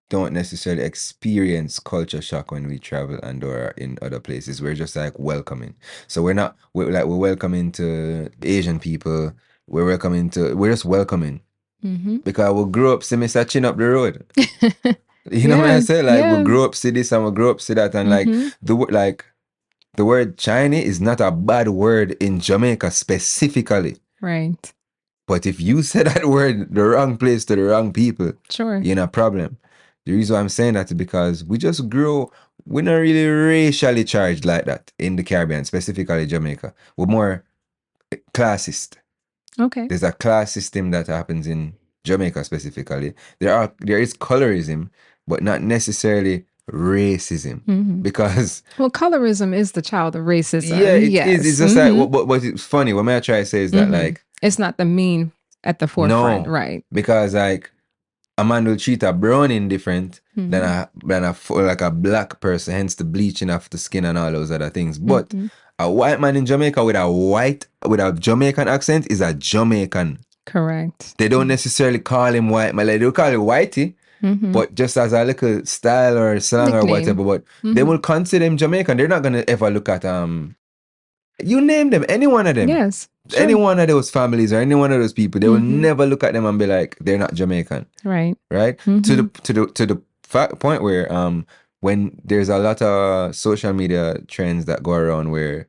don't necessarily experience culture shock when we travel and or in other places. We're just like welcoming. So we're welcoming to Asian people. We're just welcoming. Mhm. Because we grew up see Mr. Chin up the road. You know what I Yeah, say? Like yeah. we grew up see this and we grew up see that, and Mhm. the word Chinese is not a bad word in Jamaica specifically. Right. But if you say that word the wrong place to the wrong people, Sure. you're in a problem. The reason why I'm saying that is because we're not really racially charged like that in the Caribbean, specifically Jamaica. We're more classist. Okay. There's a class system that happens in Jamaica specifically. There is colorism, but not necessarily racism. Mhm. Because Well, colorism is the child of racism. yeah, it is. Yes. It's just Mhm. like what it's funny. What I try to say is that like It's not the mean at the forefront, no, right? because like a man will treat a browning different Mhm. than a black person, hence the bleaching of the skin and all those other things. But Mhm. a white man in Jamaica with a Jamaican accent is a Jamaican. Correct. They don't necessarily call him white man. Like, they'll call him whitey, Mhm. but just as a little style or slang or Nickname. whatever. But they will consider him Jamaican. They're not gonna ever look at you name them, any one of them. Yes. Sure. Any one of those families or any one of those people, they will Mhm. never look at them and be like, they're not Jamaican. Right. Right? Mhm. To the point where when there's a lot of social media trends that go around where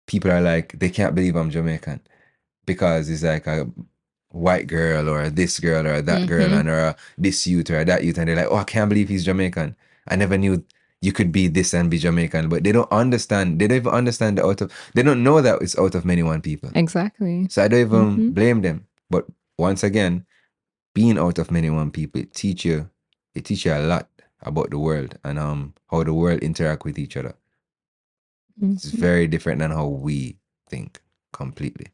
people are like, they can't believe I'm Jamaican because it's like a white girl or this girl or that girl and or this youth or that youth, and they're like, oh, I can't believe he's Jamaican. I never knew you could be this and be Jamaican, but they don't understand. They don't even understand they don't know that it's out of many one people. Exactly. So I don't even blame them. But once again, being out of many one people, it teach you a lot about the world and how the world interact with each other. It's very different than how we think completely.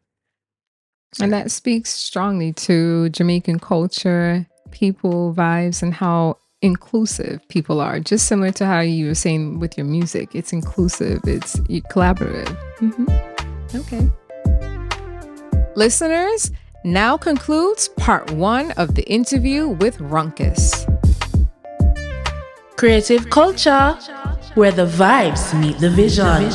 And that speaks strongly to Jamaican culture, people, vibes, and how inclusive people are. Just similar to how you were saying with your music. It's inclusive. It's collaborative. Okay. Listeners, now concludes part 1 of the interview with Runkus. Creative culture, where the vibes meet the vision.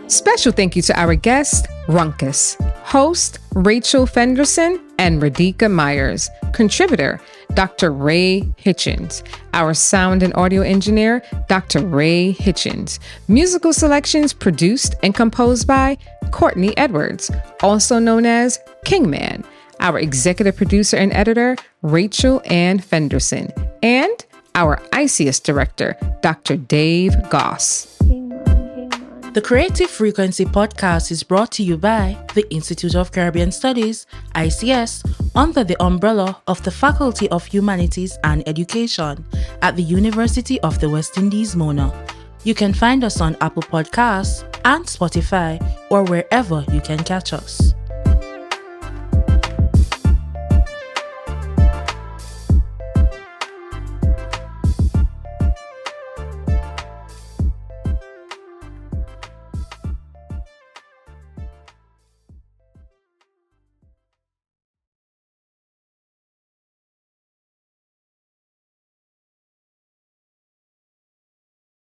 Special thank you to our guest, Runkus, host, Rachel Fenderson, and Radhika Myers, contributor, Dr. Ray Hitchens, our sound and audio engineer, Dr. Ray Hitchens. Musical selections produced and composed by Courtney Edwards, also known as Kingman. Our executive producer and editor, Rachel Ann Fenderson, and our ICS director, Dr. Dave Goss. The Creative Frequency podcast is brought to you by the Institute of Caribbean Studies, ICS, under the umbrella of the Faculty of Humanities and Education at the University of the West Indies, Mona. You can find us on Apple Podcasts and Spotify or wherever you can catch us.